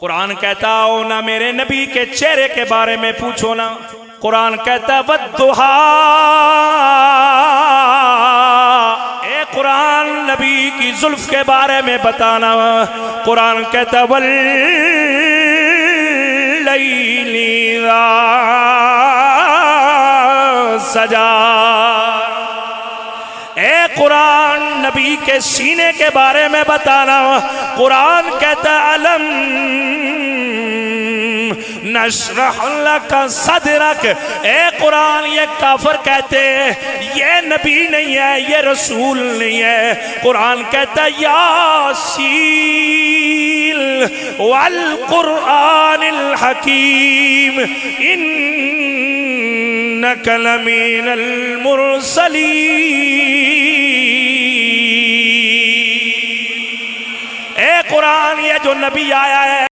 قرآن کہتا ہو نہ میرے نبی کے چہرے کے بارے میں پوچھو نا. قرآن کہتا والضحا. اے قرآن نبی کی زلف کے بارے میں بتانا. قرآن کہتا واللیل اذا سجا. اے قرآن نبی کے سینے کے بارے میں بتانا. قرآن کہتا علم نشرح لک صدرک. اے قرآن یہ کافر کہتے یہ نبی نہیں ہے یہ رسول نہیں ہے. قرآن کہتا یاسین والقرآن الحکیم انک لمن المرسلین. اے قرآن یہ جو نبی آیا ہے